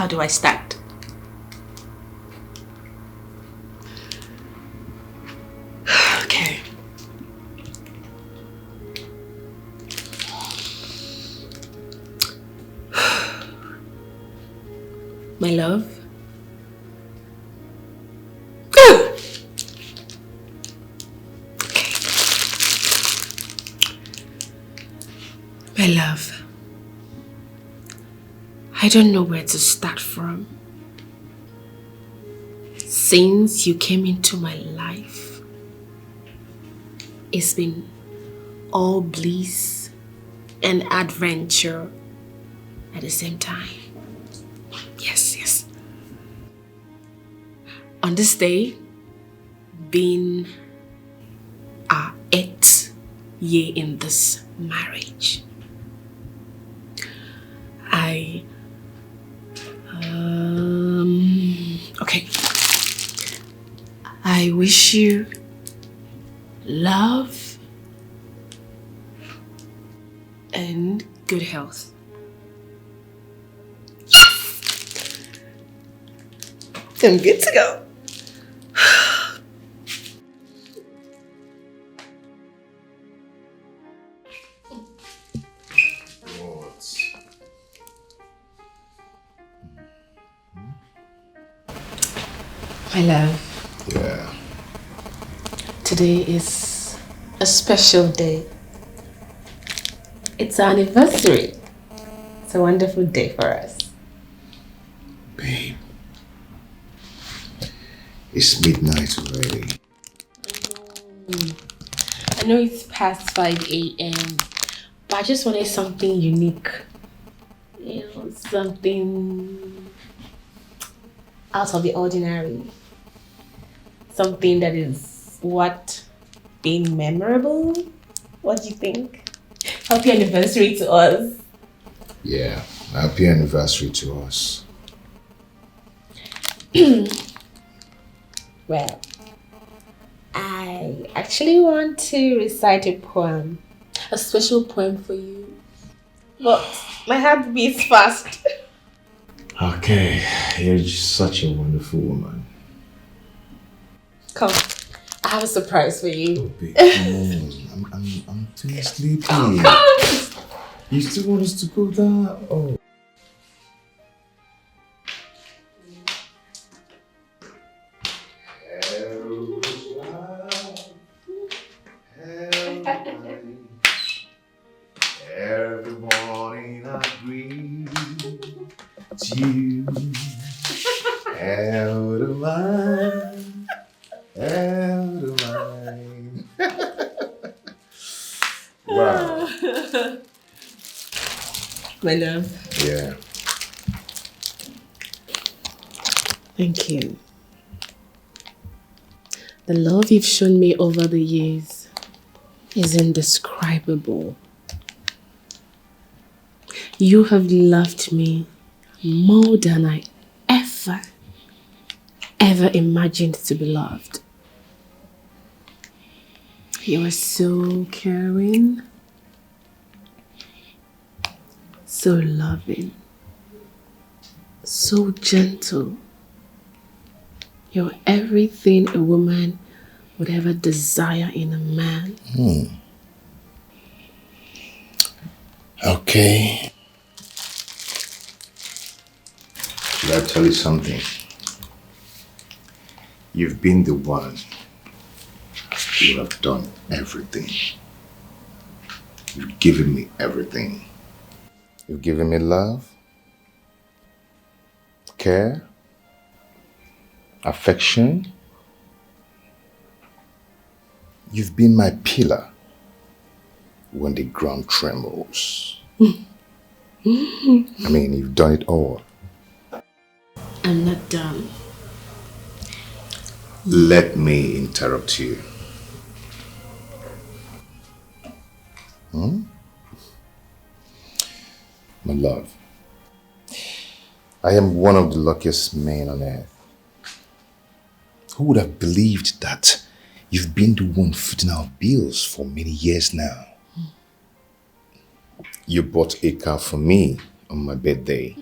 How do I start? Okay. My love. My love, I don't know where to start from. Since you came into my life, it's been all bliss and adventure at the same time. Yes. On this day, being our 8th year in this marriage, okay. I wish you love and good health. Yes! I'm good to go. My love. Yeah. Today is a special day. It's our anniversary. It's a wonderful day for us. Babe. It's midnight already. I know it's past 5 a.m. but I just wanted something unique. Something out of the ordinary. Something that is being memorable. What do you think? Happy anniversary to us. Yeah, happy anniversary to us. Well, I actually want to recite a poem. A special poem for you. But my heart beats fast. Okay, you're just such a wonderful woman. Come, I have a surprise for you. Oh, babe, come on. I'm too sleepy. You still want us to go down? Oh. Every morning I greet you. Out of mine. Out of mine. Wow. My love. Yeah. Thank you. The love you've shown me over the years is indescribable. You have loved me more than I ever imagined to be loved. You are so caring, so loving, so gentle. You're everything a woman would ever desire in a man. Okay. Should I tell you something? You've been the one who have done everything. You've given me everything. You've given me love, care, affection. You've been my pillar when the ground trembles. I mean, you've done it all. I'm not done. Let me interrupt you. My love, I am one of the luckiest men on earth. Who would have believed that you've been the one footing our bills for many years now? You bought a car for me on my birthday.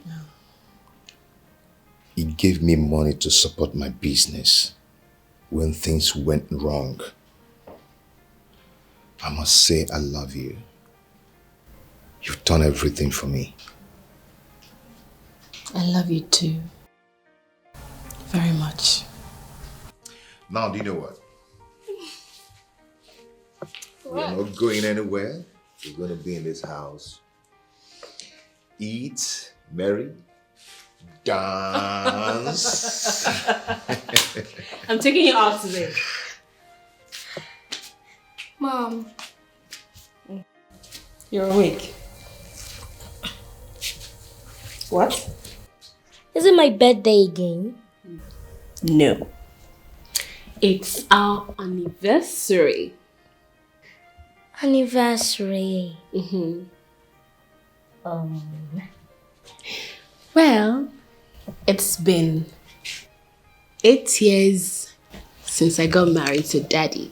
He gave me money to support my business when things went wrong. I must say I love you. You've done everything for me. I love you too. Very much. Now, do you know what? We're not going anywhere. We're going to be in this house. Eat, marry, dance. I'm taking you out today. Mom. You're awake. What? Is it my birthday again? No. It's our anniversary. Anniversary. Well, it's been 8 years since I got married to Daddy.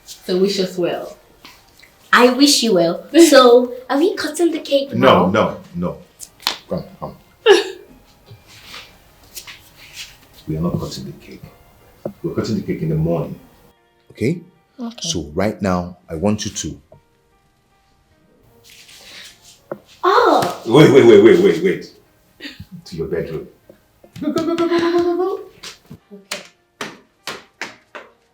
So wish us well. I wish you well. So, are we cutting the cake now? No. Come. We are not cutting the cake. We're cutting the cake in the morning. Okay? Okay. So right now, I want you to... Oh! Wait. To your bedroom. Go. Okay.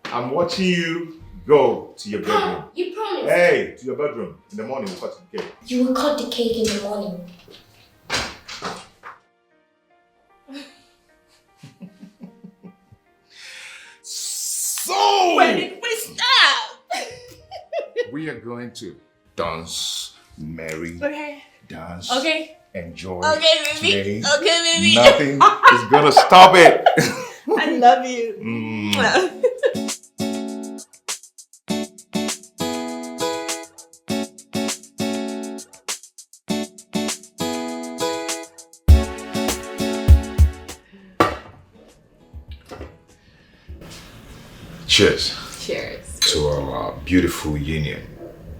I'm watching you. Go to your bedroom. You promised. Hey, to your bedroom. In the morning, we'll cut the cake. You will cut the cake in the morning. So! Wait, stop! We are going to dance, marry, dance, enjoy. Okay, baby. Today. Okay, baby. Nothing is gonna stop it. I love you. Cheers. Cheers. To our beautiful union.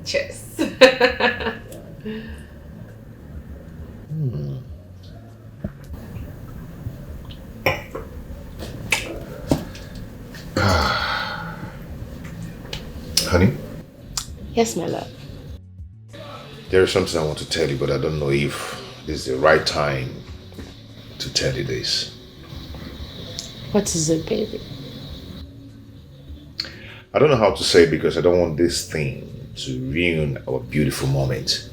Cheers. Honey, Yes, my love. there is something I want to tell you, but I don't know if this is the right time to tell you this. What is it, baby? I don't know how to say it because I don't want this thing to ruin our beautiful moment.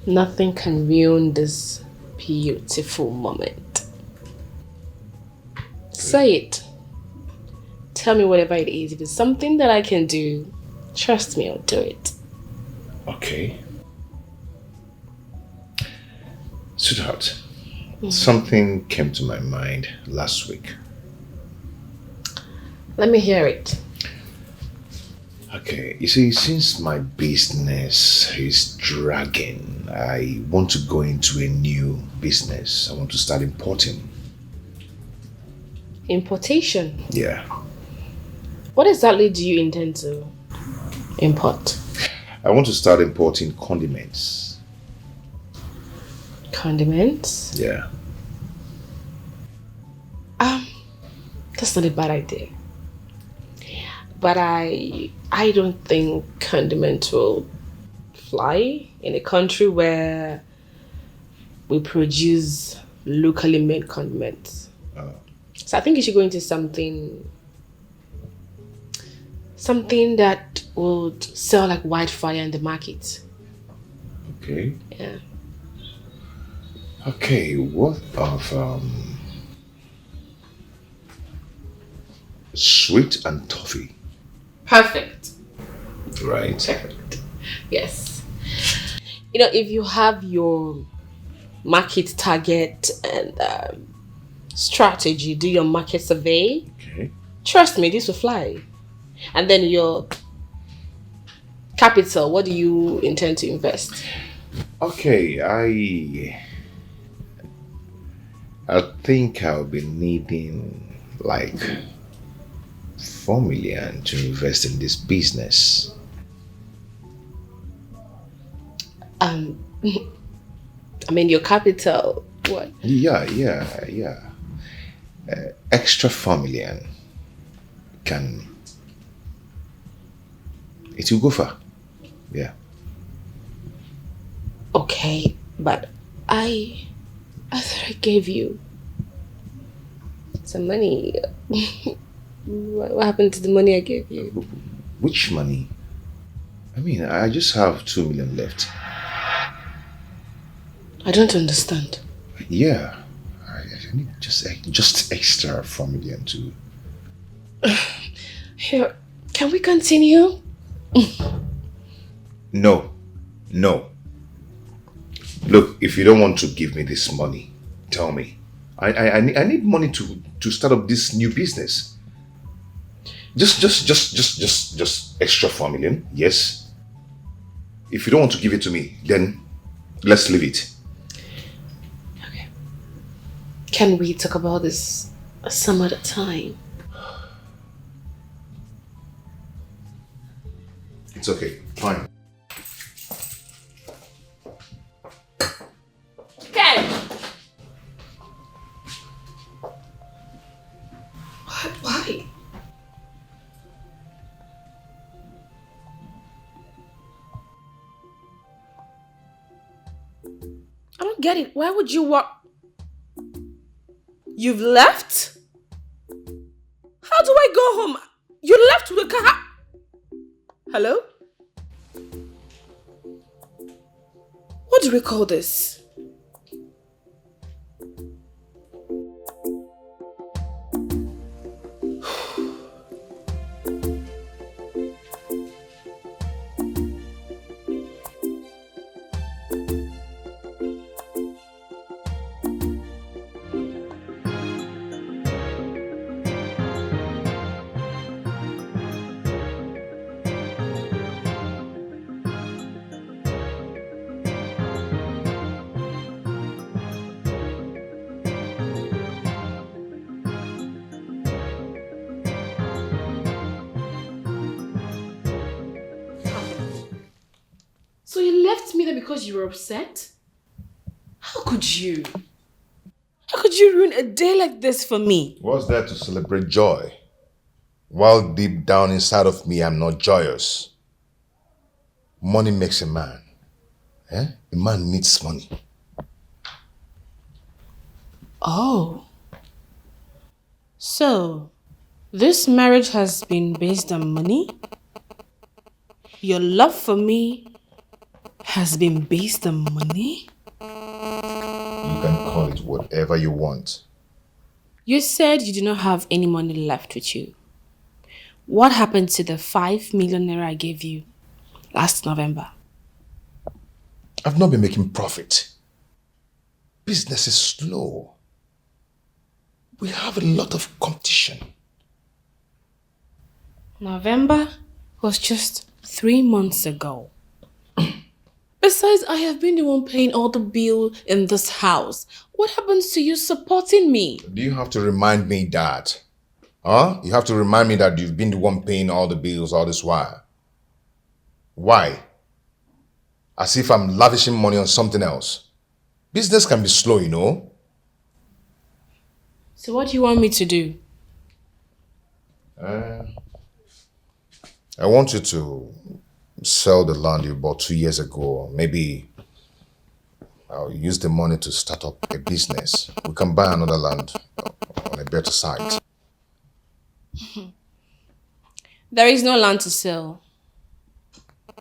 Nothing can ruin this beautiful moment. Say it. Tell me whatever it is. If it's something that I can do, trust me, I'll do it. Okay. Sweetheart, something came to my mind last week. Let me hear it. Okay, you see, since my business is dragging, I want to go into a new business. I want to start importing. Importation. Yeah. What exactly do you intend to import? I want to start importing condiments. Condiments? Yeah. That's not a bad idea. But I don't think condiments will fly in a country where we produce locally made condiments. So I think you should go into something that would sell like wildfire in the market. Okay. Yeah. Okay, what of sweet and toffee? Perfect. Right. Perfect. Yes. You know, if you have your market target and strategy, do your market survey, Okay. trust me, this will fly. And then your capital, what do you intend to invest? Okay, I think I'll be needing like 4 million to invest in this business. Um, I mean, your capital. What? Yeah. Extra familiar can it will go far. Yeah. Okay, but I thought I gave you some money. What happened to the money I gave you? Which money? I mean, I just have 2 million left. I don't understand. Yeah. I need just extra 4 million to. Here, can we continue? No. No. Look, if you don't want to give me this money, tell me. I need money to start up this new business. Just extra 4 million. Yes. If you don't want to give it to me, then let's leave it. Okay. Can we talk about this some other time? It's okay. Fine. Ken! Why? I don't get it. Why would you walk? You've left? How do I go home? You left with the car. Hello? What do we call this? So you left me there because you were upset? How could you? How could you ruin a day like this for me? What's there to celebrate joy? While deep down inside of me, I'm not joyous. Money makes a man. Eh? A man needs money. Oh. So, this marriage has been based on money? Your love for me has been based on money? You can call it whatever you want. You said you do not have any money left with you. What happened to the 5 million naira I gave you last November? I've not been making profit. Business is slow. We have a lot of competition. November was just 3 months ago. Besides, I have been the one paying all the bill in this house. What happens to you supporting me? Do you have to remind me that? Huh? You have to remind me that you've been the one paying all the bills all this while. Why? As if I'm lavishing money on something else. Business can be slow, you know. So what do you want me to do? I want you to sell the land you bought 2 years ago. Maybe I'll use the money to start up a business. We can buy another land on a better site. There is no land to sell.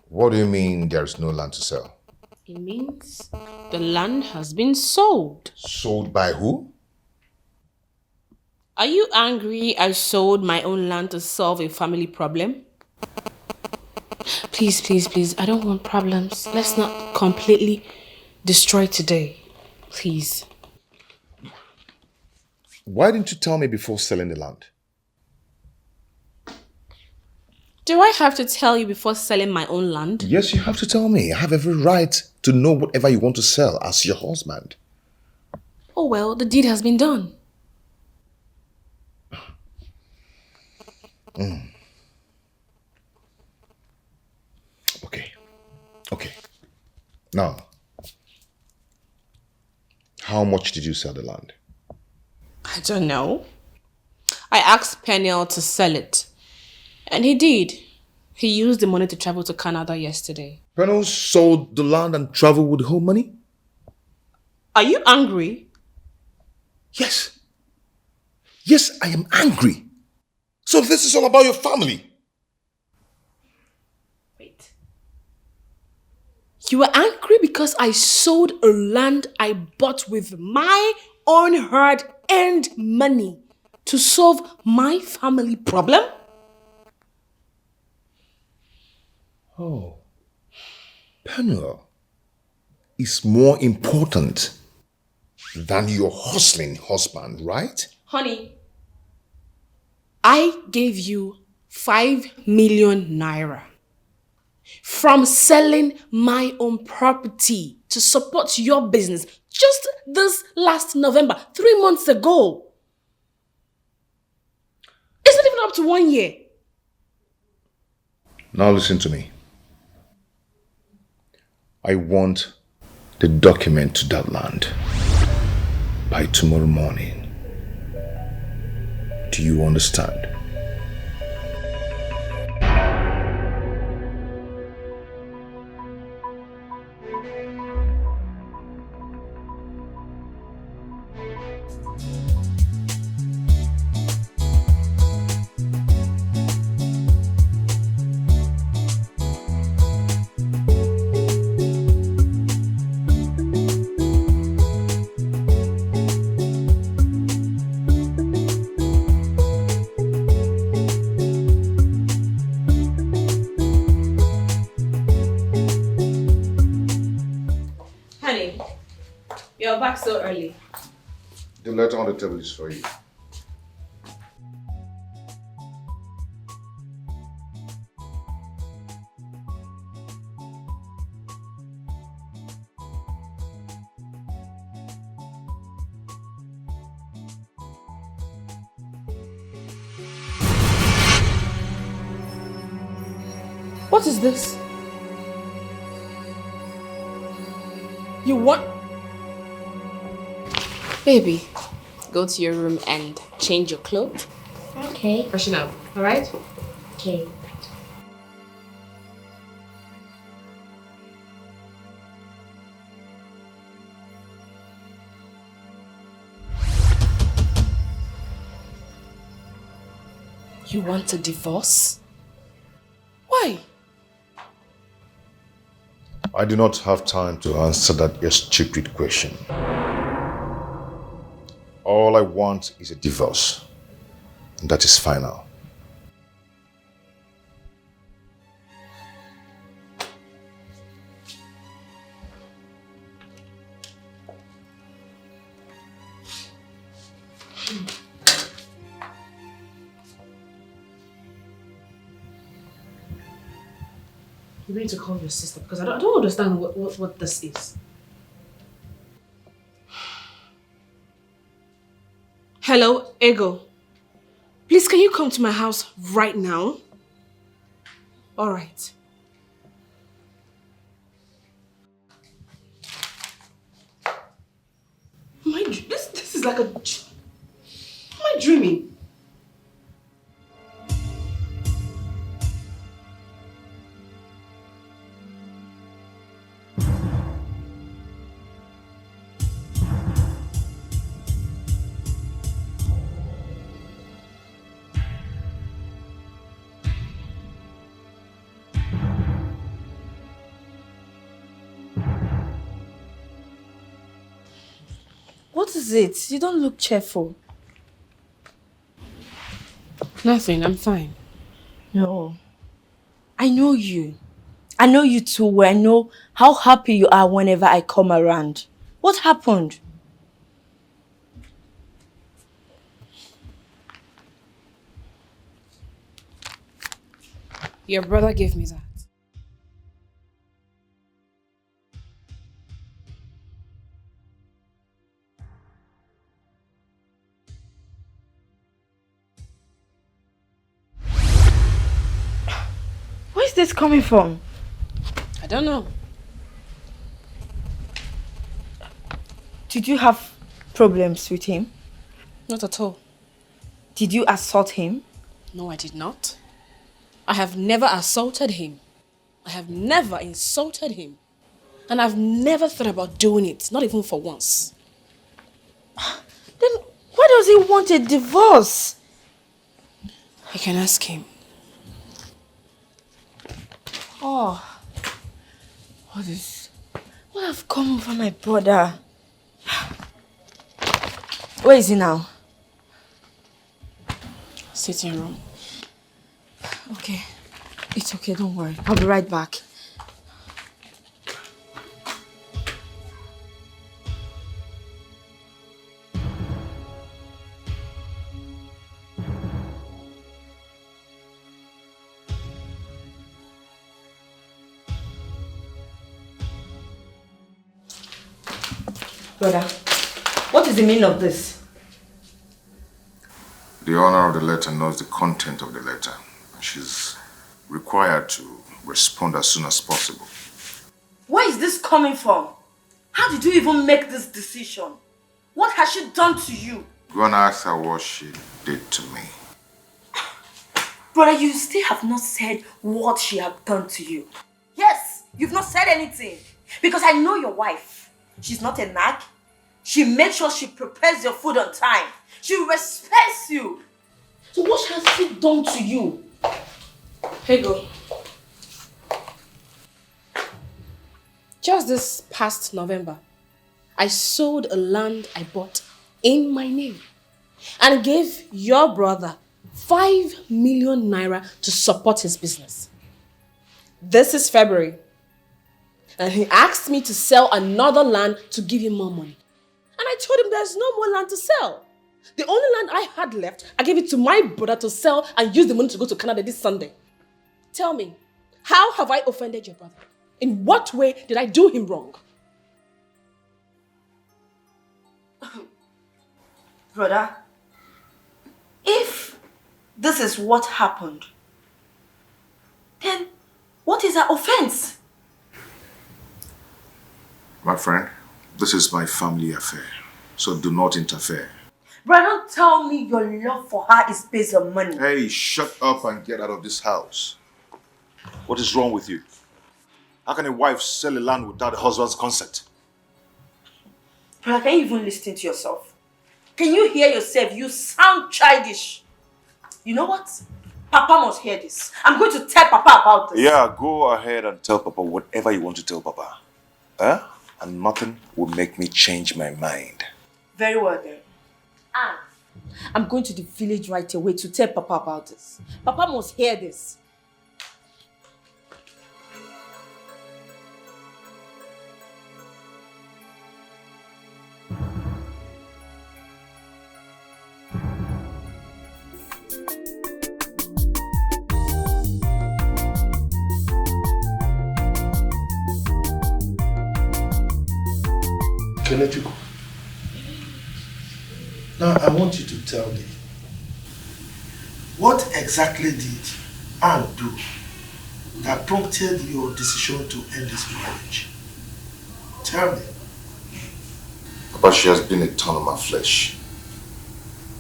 What do you mean there is no land to sell? It means the land has been sold. Sold by who? Are you angry I sold my own land to solve a family problem? Please, I don't want problems. Let's not completely destroy today. Please. Why didn't you tell me before selling the land? Do I have to tell you before selling my own land? Yes, you have to tell me. I have every right to know whatever you want to sell as your husband. Oh well, the deed has been done. Okay. Now, how much did you sell the land? I don't know. I asked Peniel to sell it. And he did. He used the money to travel to Canada yesterday. Peniel sold the land and traveled with the whole money? Are you angry? Yes. Yes, I am angry. So this is all about your family. Wait. You are angry because I sold a land I bought with my own hard-earned money to solve my family problem? Oh. Peniel is more important than your hustling husband, right? Honey, I gave you 5 million naira from selling my own property to support your business just this last November, 3 months ago. It's not even up to 1 year. Now listen to me. I want the document to that land by tomorrow morning. Do you understand? Honey, you're back so early. The letter on the table is for you. What is this? You want... Baby, go to your room and change your clothes. Okay. Freshen up, alright? Okay. You want a divorce? Why? I do not have time to answer that stupid question. All I want is a divorce. And that is final. You need to call your sister because I don't understand what this is. Hello, Ego. Please, can you come to my house right now? All right. This is like a... Am I dreaming? What is it? You don't look cheerful. Nothing, I'm fine. No. I know you. I know you too well. I know how happy you are whenever I come around. What happened? Your brother gave me that. Where is this coming from? I don't know. Did you have problems with him? Not at all. Did you assault him? No, I did not. I have never assaulted him. I have never insulted him. And I've never thought about doing it, not even for once. Then why does he want a divorce? I can ask him. Oh, what have come over my brother? Where is he now? Sitting room. Okay, it's okay, don't worry. I'll be right back. Brother, what is the meaning of this? The owner of the letter knows the content of the letter. She's required to respond as soon as possible. Where is this coming from? How did you even make this decision? What has she done to you? Go and ask her what she did to me. Brother, you still have not said what she has done to you. Yes, you've not said anything. Because I know your wife. She's not a nag. She makes sure she prepares your food on time. She respects you. So what has she done to you? Here you go. Just this past November, I sold a land I bought in my name and gave your brother 5 million naira to support his business. This is February, and he asked me to sell another land to give him more money. And I told him there's no more land to sell. The only land I had left, I gave it to my brother to sell and use the money to go to Canada this Sunday. Tell me, how have I offended your brother? In what way did I do him wrong? Brother, if this is what happened, then what is her offense? My friend, this is my family affair, so do not interfere. Brother, don't tell me your love for her is based on money. Hey, shut up and get out of this house. What is wrong with you? How can a wife sell a land without a husband's consent? Brother, can you even listen to yourself? Can you hear yourself? You sound childish. You know what? Papa must hear this. I'm going to tell Papa about this. Yeah, go ahead and tell Papa whatever you want to tell Papa. Huh? And nothing will make me change my mind. Very well then. And I'm going to the village right away to tell Papa about this. Papa must hear this. Kenechukwu, now I want you to tell me, what exactly did Anne do that prompted your decision to end this marriage? Tell me. But she has been a thorn on my flesh.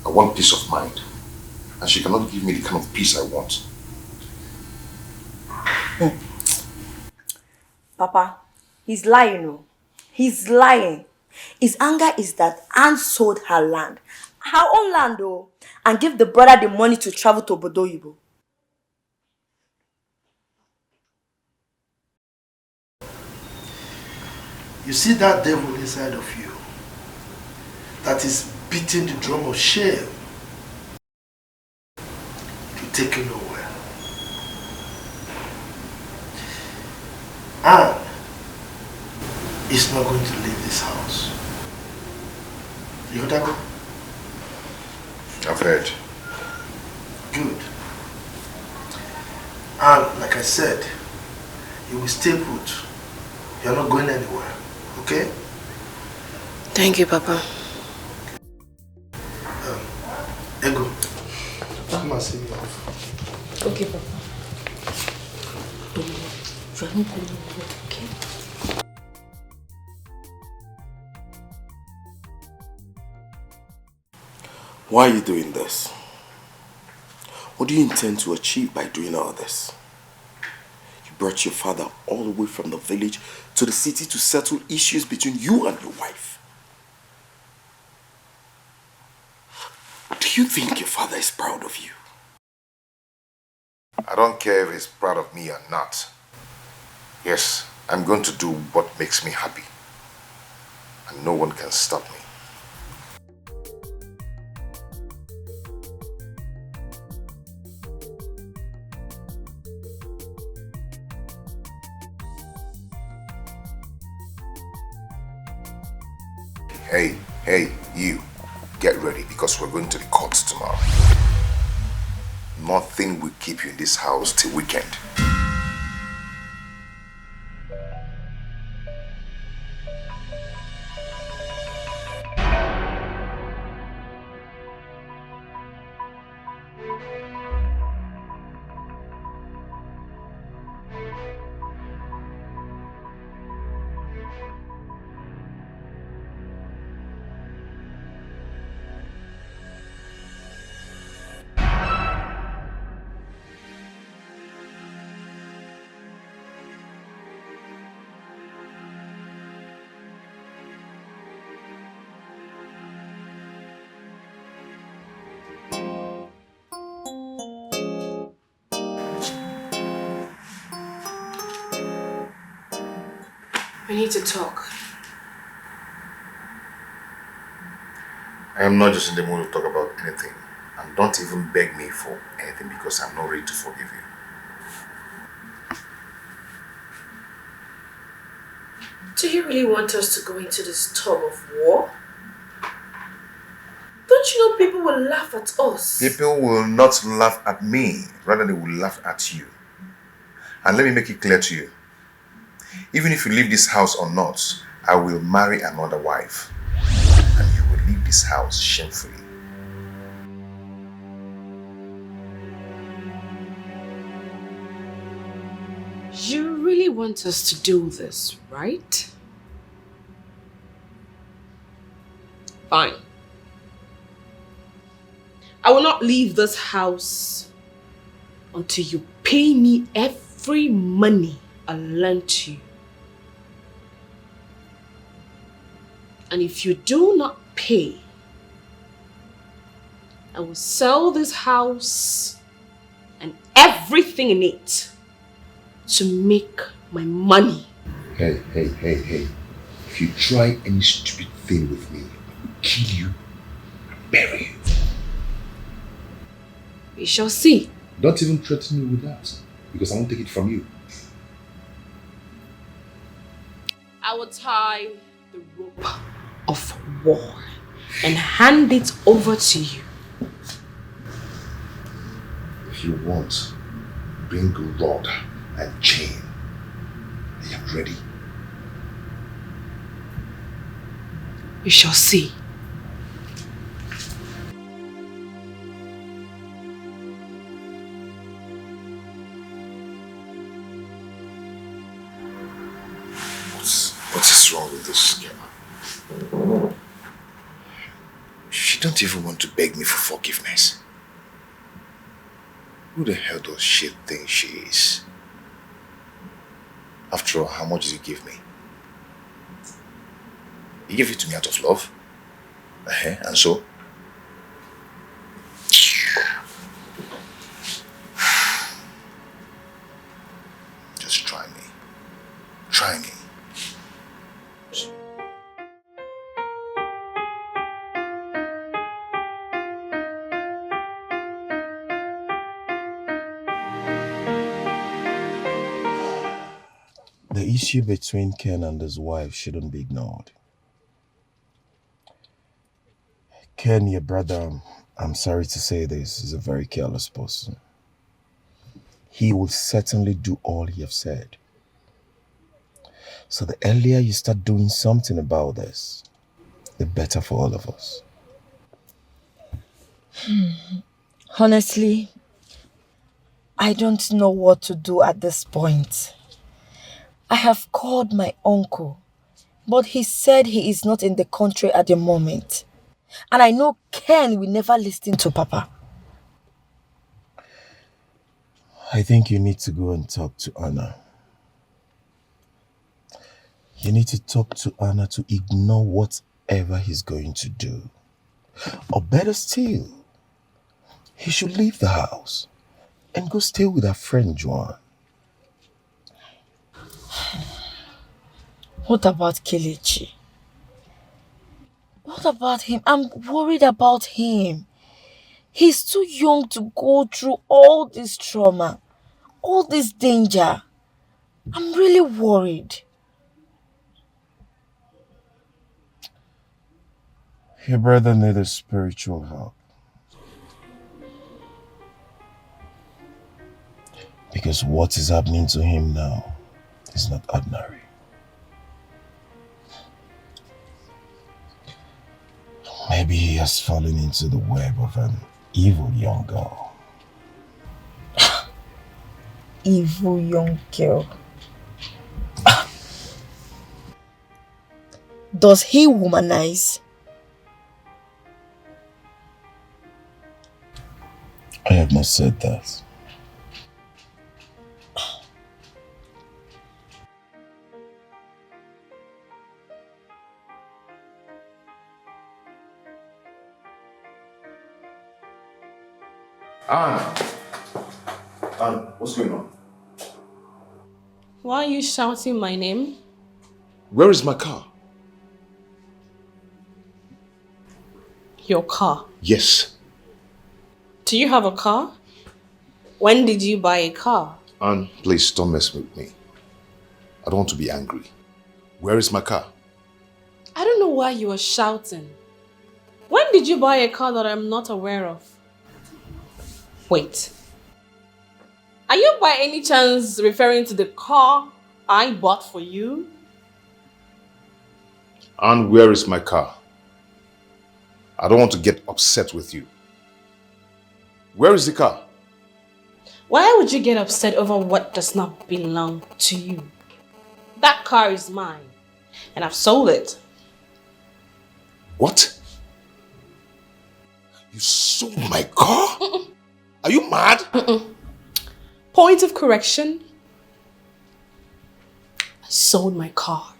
I want peace of mind, and she cannot give me the kind of peace I want. Papa, he's lying, no? He's lying. His anger is that Anne sold her land, her own land though, and gave the brother the money to travel to Obodo. You see that devil inside of you that is beating the drum of shame to take you nowhere. Anne is not going to leave this house. You heard that? I've heard. Good. And like I said, you will stay put. You're not going anywhere. Okay? Thank you, Papa. Ego, come and see me off. Okay, Papa. Don't worry. You are not going anywhere, okay? Why are you doing this? What do you intend to achieve by doing all this? You brought your father all the way from the village to the city to settle issues between you and your wife. Do you think your father is proud of you? I don't care if he's proud of me or not. Yes, I'm going to do what makes me happy. And no one can stop me. Hey, you. Get ready because we're going to the courts tomorrow. Nothing will keep you in this house till weekend. We need to talk. I am not just in the mood to talk about anything. And don't even beg me for anything because I'm not ready to forgive you. Do you really want us to go into this tug of war? Don't you know people will laugh at us? People will not laugh at me, rather they will laugh at you. And let me make it clear to you. Even if you leave this house or not, I will marry another wife. And you will leave this house shamefully. You really want us to do this, right? Fine. I will not leave this house until you pay me every money I lent you. And if you do not pay, I will sell this house and everything in it to make my money. Hey. If you try any stupid thing with me, I will kill you and bury you. We shall see. Don't even threaten me with that, because I won't take it from you. I will tie the rope of war and hand it over to you. If you want, bring a rod and chain. I am ready. We shall see. What is wrong with this girl? She don't even want to beg me for forgiveness. Who the hell does she think she is? After all, how much did you give me? You gave it to me out of love. And so? Just try me. Try me. The issue between Ken and his wife shouldn't be ignored. Ken, your brother, I'm sorry to say this, is a very careless person. He will certainly do all he have said. So the earlier you start doing something about this, the better for all of us. Honestly, I don't know what to do at this point. I have called my uncle, but he said he is not in the country at the moment. And I know Ken will never listen to Papa. I think you need to go and talk to Anna. You need to talk to Anna to ignore whatever he's going to do. Or better still, he should leave the house and go stay with her friend Joan. What about Kelechi? What about him? I'm worried about him. He's too young to go through all this trauma, all this danger. I'm really worried. Your brother needs spiritual help. Because what is happening to him now is not ordinary. Maybe he has fallen into the web of an evil young girl. Evil young girl. Does he womanize? I have not said that. Anne, what's going on? Why are you shouting my name? Where is my car? Your car. Yes. Do you have a car? When did you buy a car? Anne, please don't mess with me. I don't want to be angry. Where is my car? I don't know why you are shouting. When did you buy a car that I'm not aware of? Wait. Are you by any chance referring to the car I bought for you? Anne, where is my car? I don't want to get upset with you. Where is the car? Why would you get upset over what does not belong to you? That car is mine, and I've sold it. What? You sold my car? Are you mad? Point of correction. I sold my car.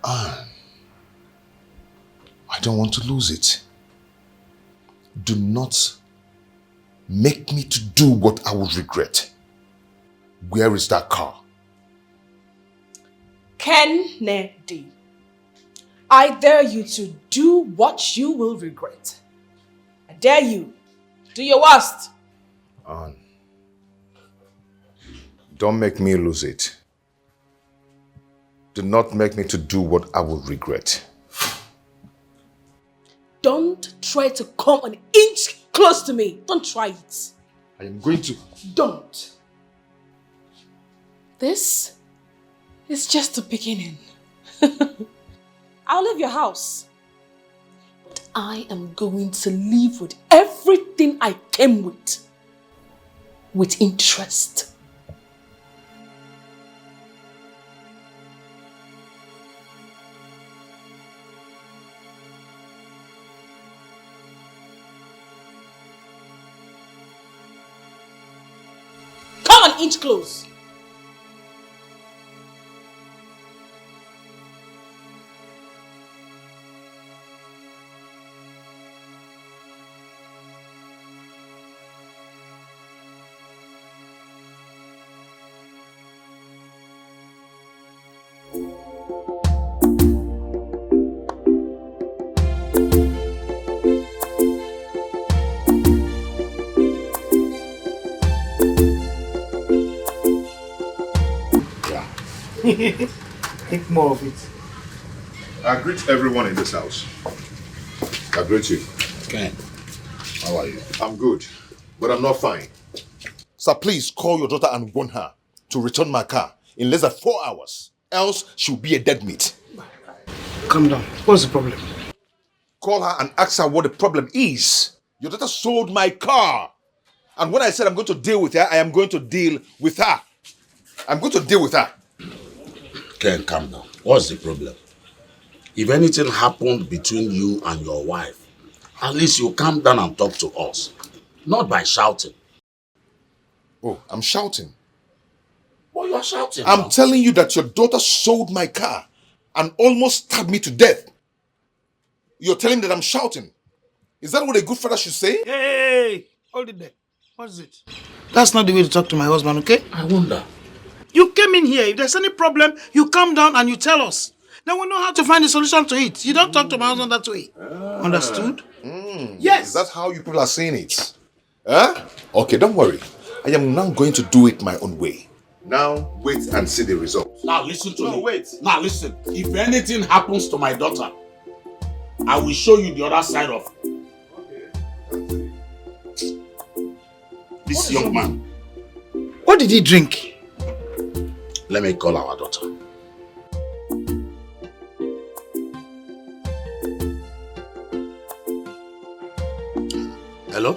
Anne, I don't want to lose it. Do not make me to do what I would regret. Where is that car? Kennedy, I dare you to do what you will regret. I dare you. Do your worst. Anne, don't make me lose it. Do not make me to do what I would regret. Don't try to come an inch close to me. Don't try it. I am going to... Don't. This is just the beginning. I'll leave your house. But I am going to leave with everything I came with. With interest. Come an inch close. Think more of it. I greet everyone in this house. I greet you. Okay. How are you? I'm good, but I'm not fine. Sir, please call your daughter and warn her to return my car in less than 4 hours. Else, she'll be a dead meat. Calm down. What's the problem? Call her and ask her what the problem is. Your daughter sold my car. And when I said I'm going to deal with her, I am going to deal with her. I'm going to deal with her. Ken, calm down. What's the problem? if anything happened between you and your wife, at least you calm down and talk to us. Not by shouting. Oh, I'm shouting. Well, you're shouting. I'm telling you that your daughter sold my car and almost stabbed me to death. You're telling me that I'm shouting. Is that what a good father should say? Hey, hold it there. What is it? That's not the way to talk to my husband, okay? I wonder. You came in here. If there's any problem, you calm down and you tell us. Then we know how to find a solution to it. You don't talk to my husband that way. Understood? Yes. Is that how you people are saying it? Huh? Okay, don't worry. I am now going to do it my own way. Now, wait and see the results. Now listen to me. No, wait. Now listen. If anything happens to my daughter, I will show you the other side of this young man. What did he drink? Let me call our daughter. Hello?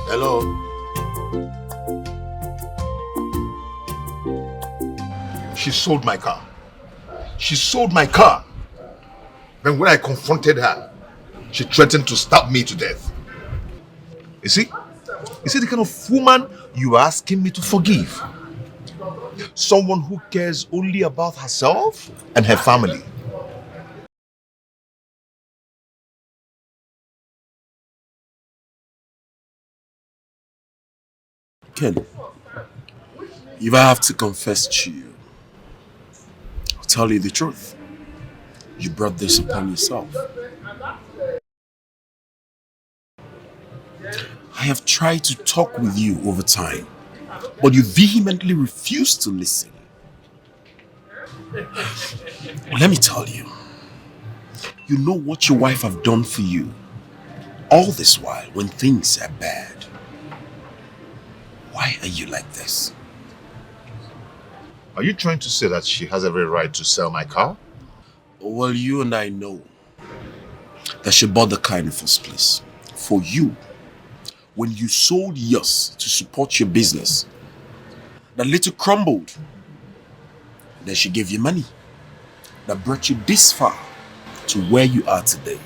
Hello? She sold my car. She sold my car. Then when I confronted her, she threatened to stab me to death. You see? You see the kind of woman you are asking me to forgive? Someone who cares only about herself and her family. Ken, if I have to confess to you, I'll tell you the truth. You brought this upon yourself. I have tried to talk with you over time, but you vehemently refuse to listen. Well, let me tell you, you know what your wife have done for you all this while when things are bad. Why are you like this? Are you trying to say that she has every right to sell my car? Well, you and I know that she bought the car in the first place for you. When you sold yours to support your business, that little crumbled. Then she gave you money that brought you this far to where you are today.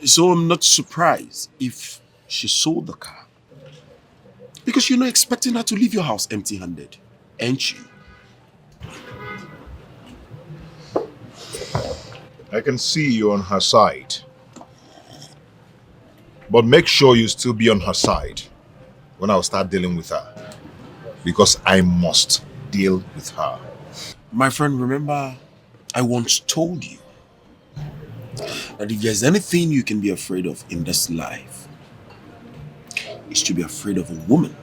So I'm not surprised if she sold the car. Because you're not expecting her to leave your house empty-handed, ain't you? I can see you on her side. But make sure you still be on her side when I'll start dealing with her. Because I must deal with her. My friend, remember, I once told you that if there's anything you can be afraid of in this life, it's to be afraid of a woman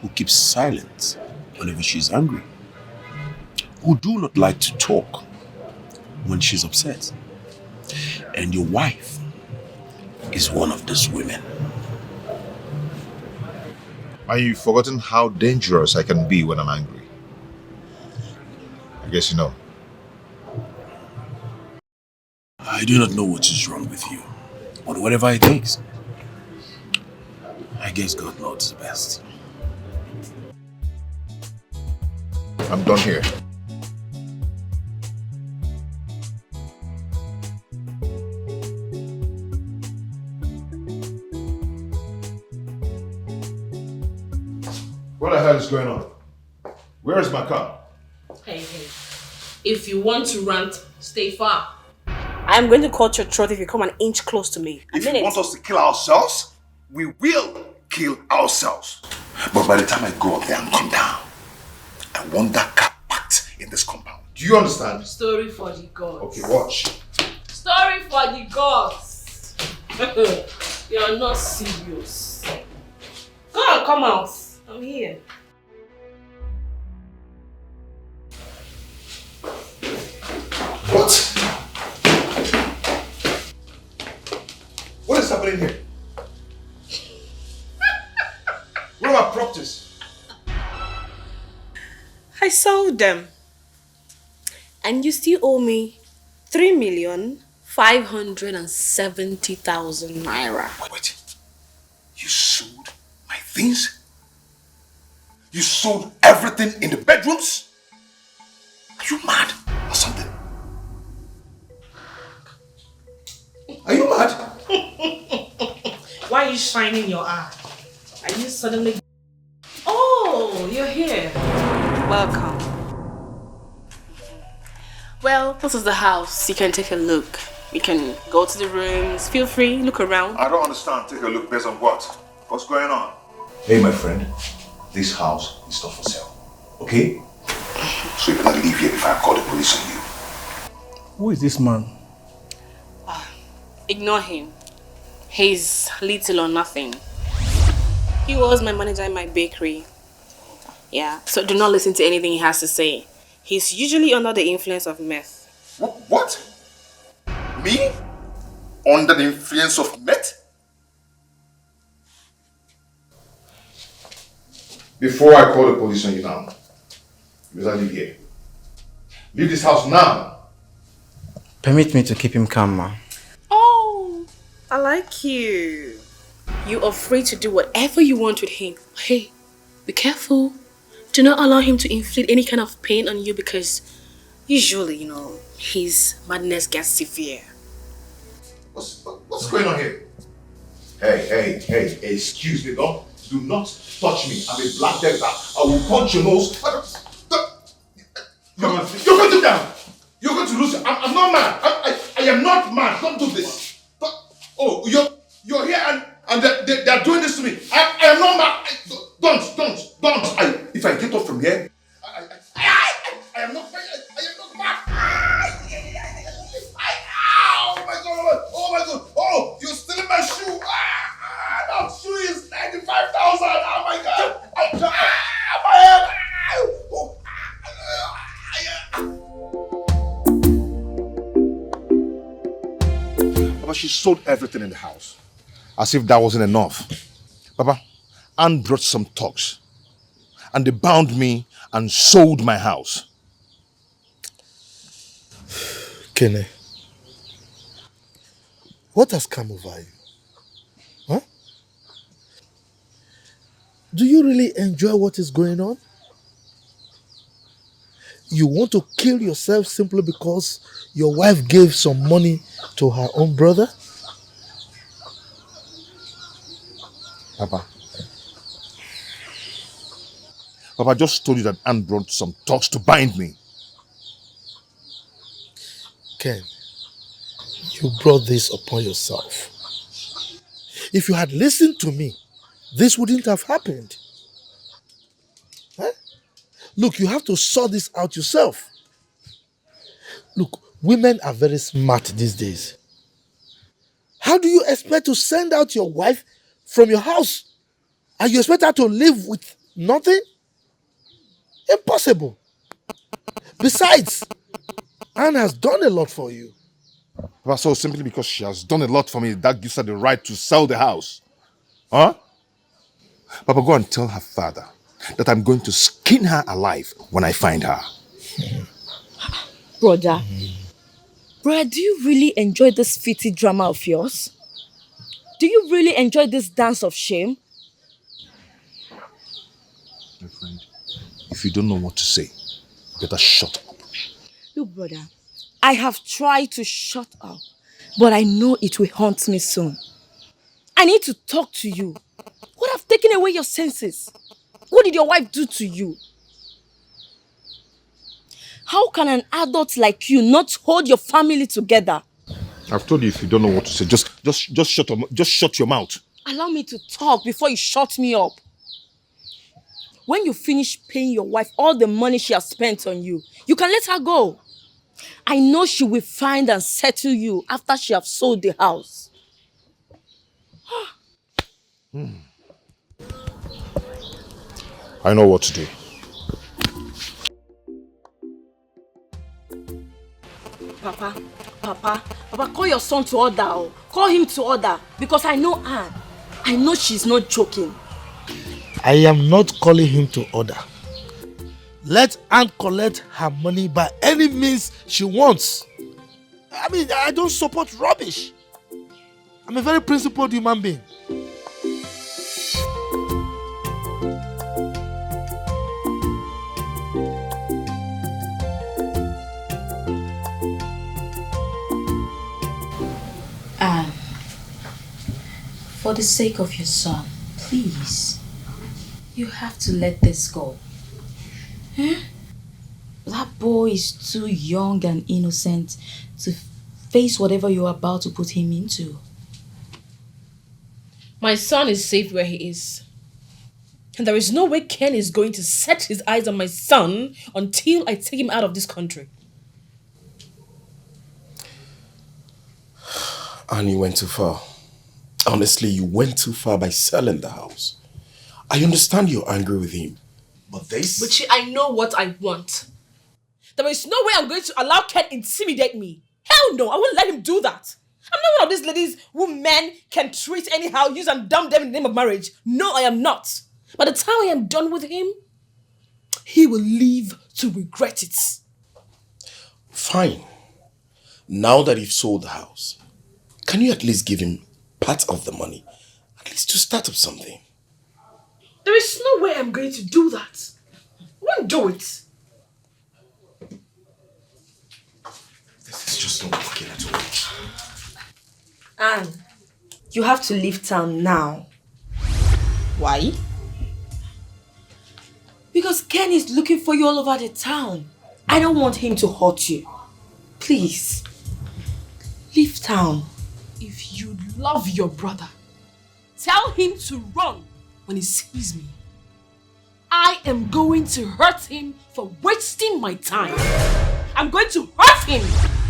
who keeps silent whenever she's angry, who do not like to talk when she's upset. And your wife is one of these women. Are you forgotten how dangerous I can be when I'm angry? I guess you know. I do not know what is wrong with you, but whatever it takes, I guess God knows best. I'm done here. What the hell is going on? Where is my car? Hey. If you want to rant, stay far. I'm going to cut your throat if you come an inch close to me. If you want us to kill ourselves, we will kill ourselves. But by the time I go up there and come down, I want that car packed in this compound. Do you understand? Story for the gods. Okay, watch. Story for the gods. You're not serious. Go on, come out. I'm here. What? What is happening here? What are my properties? I sold them. And you still owe me 3,570,000 naira. Wait. You sold my things? You sold everything in the bedrooms? Are you you mad or something? Are you mad? Why are you shining your eye? Are you suddenly... Oh, you're here. Welcome. Well, this is the house. You can take a look. You can go to the rooms. Feel free, look around. I don't understand. Take a look based on what? What's going on? Hey, my friend. This house is not for sale. Okay? So you better leave here before I call the police on you. Who is this man? Ignore him. He's little or nothing. He was my manager in my bakery. Yeah, so do not listen to anything he has to say. He's usually under the influence of meth. What? Me? Under the influence of meth? Before I call the police on you now, you better leave here. Leave this house now. Permit me to keep him calm, ma. Oh, I like you. You are free to do whatever you want with him. Hey, be careful. Do not allow him to inflict any kind of pain on you because usually, his madness gets severe. What's going on here? Hey, excuse me, do not touch me. I'm a black devil. I will punch your nose. You're going to down. You're going to lose. I'm not mad. I am not mad. Don't do this. Oh, you're here and they're doing this to me. I am not mad. Don't. If I get up from here, I am not mad. Oh my god. Oh, you're stealing my shoe. That shoe is 95,000. Oh my god. My head. Papa, she sold everything in the house. As if that wasn't enough. Papa, Anne brought some thugs. And they bound me and sold my house. Kenny, what has come over you? Huh? Do you really enjoy what is going on? You want to kill yourself simply because your wife gave some money to her own brother? Papa, I just told you that Anne brought some thugs to bind me. Ken, you brought this upon yourself. If you had listened to me, this wouldn't have happened. Huh? Look, you have to sort this out yourself. Look, women are very smart these days. How do you expect to send out your wife from your house and you expect her to live with nothing? Impossible. Besides, Anne has done a lot for you. Papa, so simply because she has done a lot for me, that gives her the right to sell the house. Huh? Papa, go and tell her father that I'm going to skin her alive when I find her. Brother, do you really enjoy this fitty drama of yours? Do you really enjoy this dance of shame? My friend, if you don't know what to say, better shut up. Look, brother, I have tried to shut up, but I know it will haunt me soon. I need to talk to you. What have taken away your senses? What did your wife do to you? How can an adult like you not hold your family together? I've told you if you don't know what to say, just shut your mouth. Allow me to talk before you shut me up. When you finish paying your wife all the money she has spent on you, you can let her go. I know she will find and settle you after she has sold the house. I know what to do. Papa, call your son to order. Oh. Call him to order because I know Anne. I know she's not joking. I am not calling him to order. Let Anne collect her money by any means she wants. I mean, I don't support rubbish. I'm a very principled human being. For the sake of your son, please. You have to let this go. That boy is too young and innocent to face whatever you're about to put him into. My son is safe where he is. And there is no way Ken is going to set his eyes on my son until I take him out of this country. And you went too far. Honestly, you went too far by selling the house. I understand you're angry with him. But this... Luchy, I know what I want. There is no way I'm going to allow Ken intimidate me. Hell no, I won't let him do that. I'm not one of these ladies who men can treat anyhow, use and dump them in the name of marriage. No, I am not. By the time I am done with him, he will live to regret it. Fine. Now that you've sold the house, can you at least give him part of the money? At least to start up something. There is no way I'm going to do that. I won't do it. This is just not working at all. Anne, you have to leave town now. Why? Because Ken is looking for you all over the town. I don't want him to hurt you. Please, leave town. If you love your brother, tell him to run when he sees me. I am going to hurt him for wasting my time. I'm going to hurt him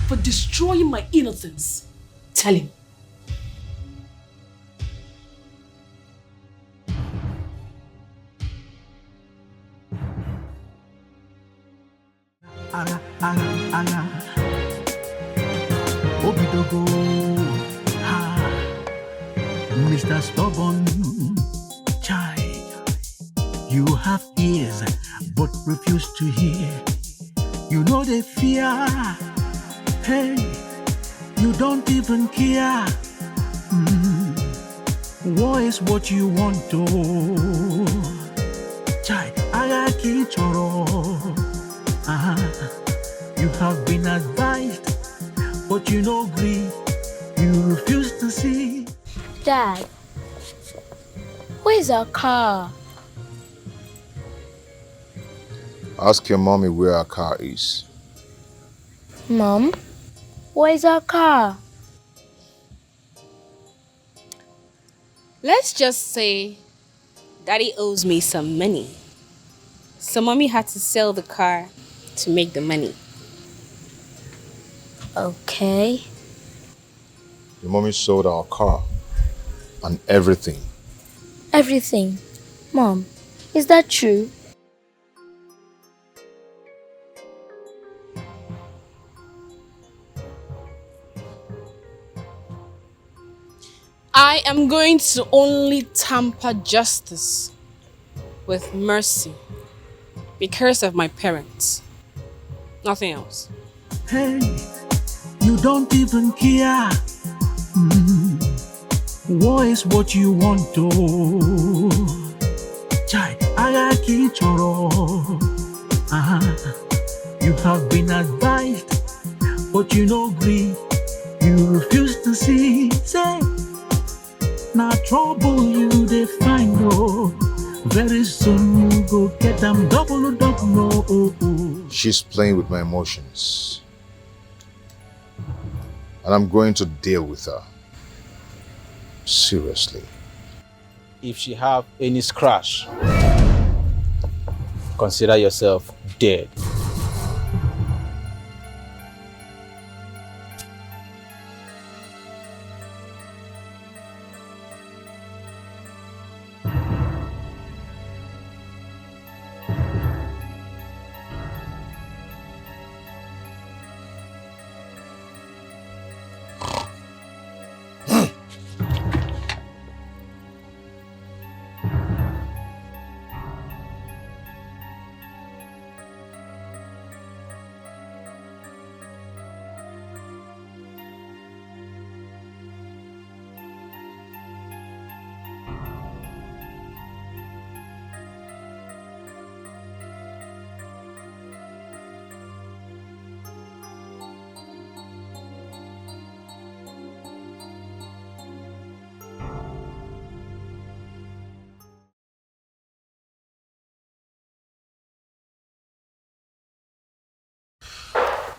for destroying my innocence. Tell him. Obidogo, Mr. Stubborn, child. You have ears but refuse to hear. You know the fear. Hey, you don't even care. War is what you want to. Child, Agaki Choro. You have been advised, but you no agree. You refuse to see. Dad, where's our car? Ask your mommy where our car is. Mom, where's our car? Let's just say Daddy owes me some money. So Mommy had to sell the car to make the money. Okay. Your mommy sold our car and everything. Everything. Mom, is that true? I am going to only tamper justice with mercy because of my parents. Nothing else. Hey, you don't even care. War is what you want to. Chai, Agaki Choro. You have been advised, but you no agree. You refuse to see. Say, now trouble you they find oh. Very soon you go get them double. She's playing with my emotions. And I'm going to deal with her. Seriously. If she have any scratch, consider yourself dead.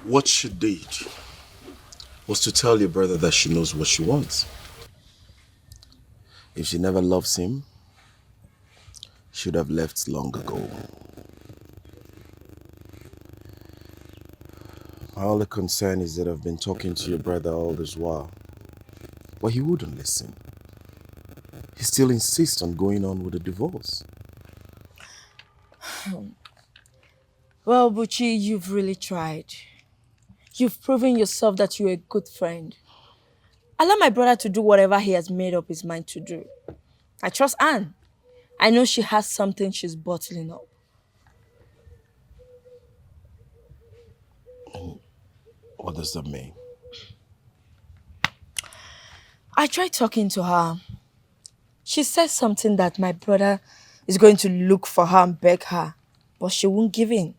What she did was to tell your brother that she knows what she wants. If she never loves him, she would have left long ago. My only concern is that I've been talking to your brother all this while, but he wouldn't listen. He still insists on going on with the divorce. Well, Buchi, you've really tried. You've proven yourself that you're a good friend. Allow my brother to do whatever he has made up his mind to do. I trust Anne. I know she has something she's bottling up. What does that mean? I tried talking to her. She said something that my brother is going to look for her and beg her, but she won't give in.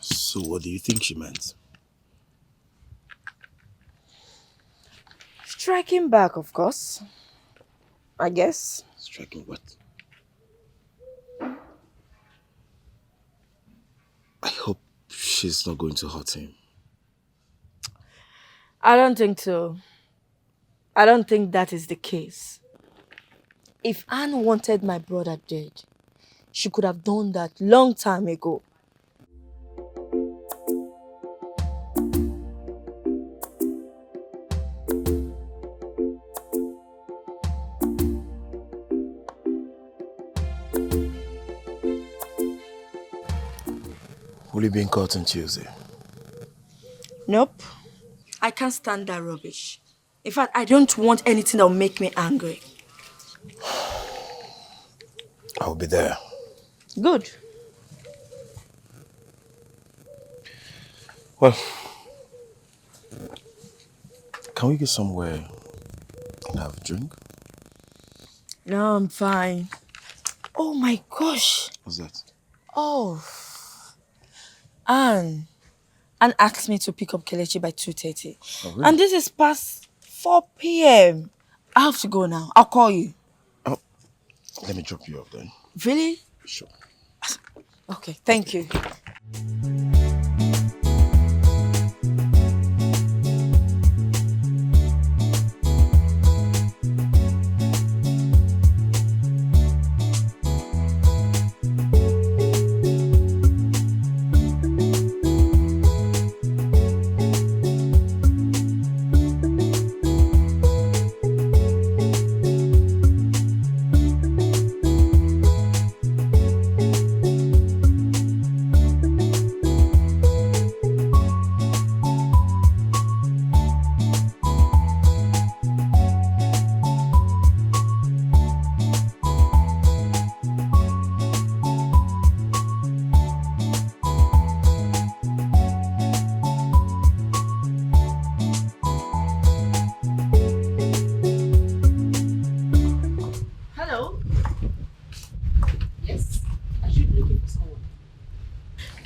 So what do you think she meant? Striking back, of course. I guess. Striking what? I hope she's not going to hurt him. I don't think so. I don't think that is the case. If Anne wanted my brother dead, she could have done that long time ago. Will you be in court on Tuesday? Nope. I can't stand that rubbish. In fact, I don't want anything that will make me angry. I'll be there. Good. Well, can we get somewhere and have a drink? No, I'm fine. Oh my gosh. What's that? Oh. Anne asked me to pick up Kelechi by 2:30. Oh, really? And this is past 4 p.m. I have to go now. I'll call you. Oh, let me drop you off then. Really? Sure. Okay, thank you.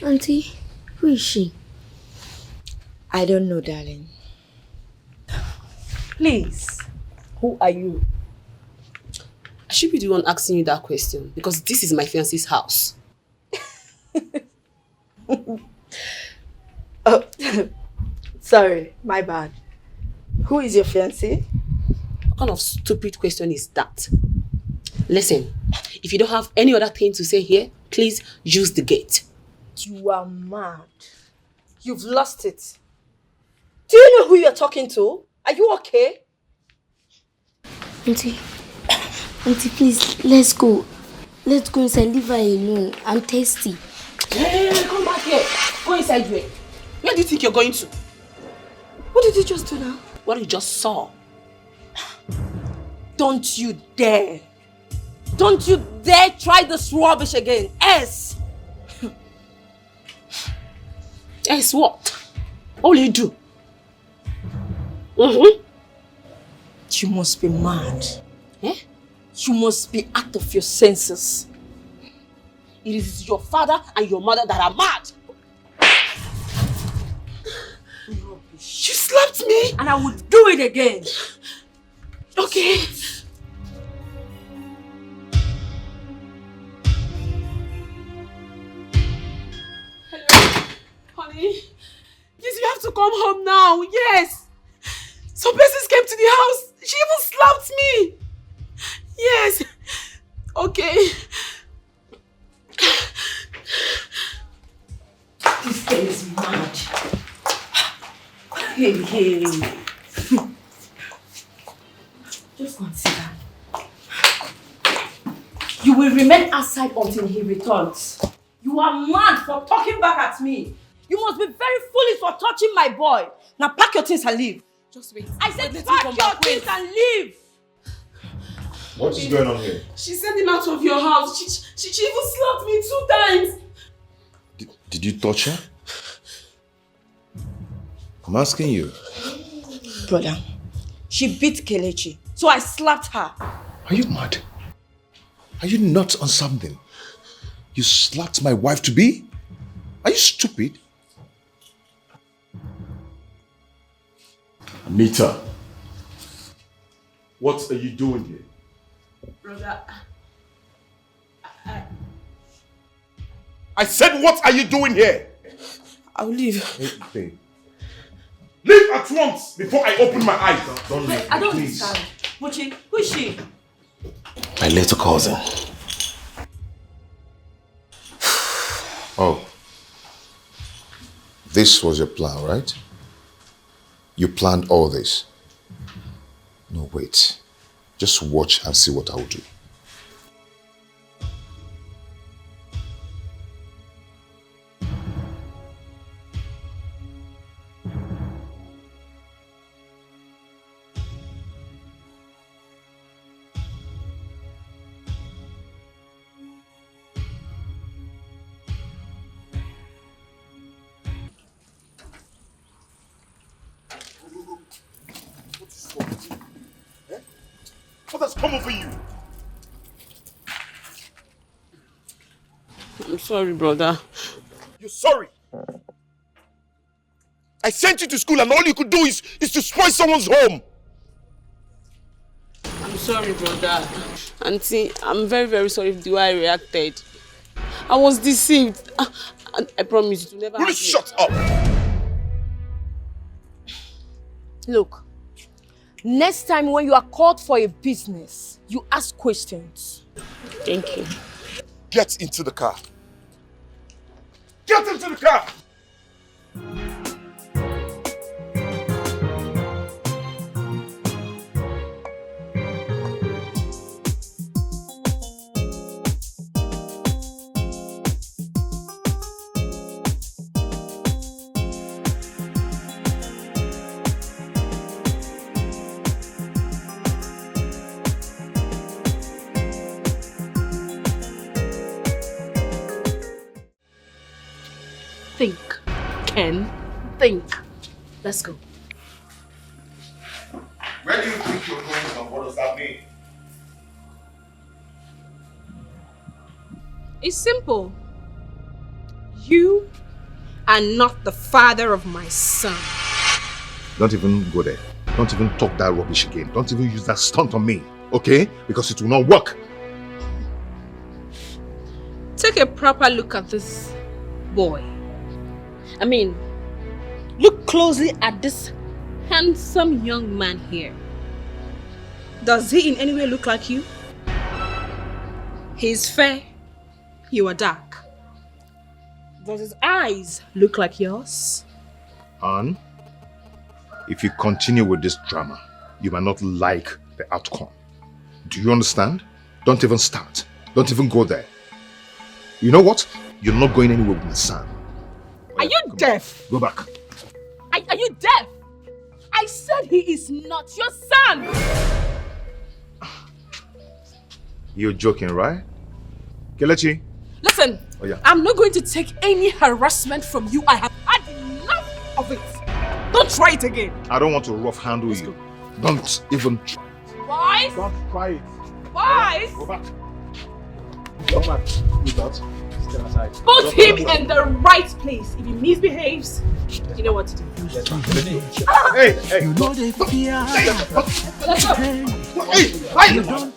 Auntie, who is she? I don't know, darling. Please, who are you? I should be the one asking you that question because this is my fiancé's house. Oh, sorry, my bad. Who is your fiancé? What kind of stupid question is that? Listen, if you don't have any other thing to say here, please use the gate. You are mad. You've lost it. Do you know who you're talking to? Are you okay? Auntie, please, let's go. Let's go inside. Leave her alone. I'm thirsty. Hey, come back here. Go inside where? Where do you think you're going to? What did you just do now? What you just saw. Don't you dare. Don't you dare try this rubbish again. S. S what? What will you do? Mm-hmm. You must be mad. Eh? You must be out of your senses. It is your father and your mother that are mad. You slapped me and I would do it again. Okay. to come home now. Yes. Some persons came to the house. She even slapped me. Yes. Okay. This girl is mad. Hey. Just go and sit down. You will remain outside until he returns. You are mad for talking back at me. You must be very foolish for touching my boy. Now pack your things and leave. Just wait. I said pack your things and leave. What is going on here? She sent him out of your house. She even slapped me 2 times. Did you touch her? I'm asking you. Brother, she beat Kelechi, so I slapped her. Are you mad? Are you not on something? You slapped my wife to be? Are you stupid? Anita, what are you doing here? Brother, I said, what are you doing here? I'll leave. Hey. Leave at once before I open my eyes. Don't leave. I don't please. understand. Buchi, who is she? My little cousin. Oh. This was your plan, right? You planned all this. No, wait. Just watch and see what I will do. What has come over you? I'm sorry, brother. You're sorry? I sent you to school and all you could do is to spoil someone's home. I'm sorry, brother. Auntie, I'm very, very sorry for the way I reacted. I was deceived. And I promise it will never happen. Shut up! Look, next time when you are called for a business, you ask questions. Thank you. Get into the car. Get into the car! Think, Ken. Think. Let's go. Where do you think you're going and what does that mean? It's simple. You are not the father of my son. Don't even go there. Don't even talk that rubbish again. Don't even use that stunt on me, okay? Because it will not work. Take a proper look at this boy. I mean, look closely at this handsome young man here. Does he in any way look like you? He's fair, you are dark. Does his eyes look like yours? Anne, if you continue with this drama, you might not like the outcome. Do you understand? Don't even start. Don't even go there. You know what? You're not going anywhere with my son. Are you deaf? Go back. Are you deaf? I said he is not your son. You're joking, right? Kelechi. Listen, Oh, yeah. I'm not going to take any harassment from you. I have had enough of it. Don't try it again. I don't want to rough handle you. Don't even try. Boys? Don't try it. Boys? Go back. Come back. Who's out? Stay aside. Put him in the right place. If he misbehaves, you know what to do. Hey, hey. You know they fear. Let's go. Hey, Hey, you don't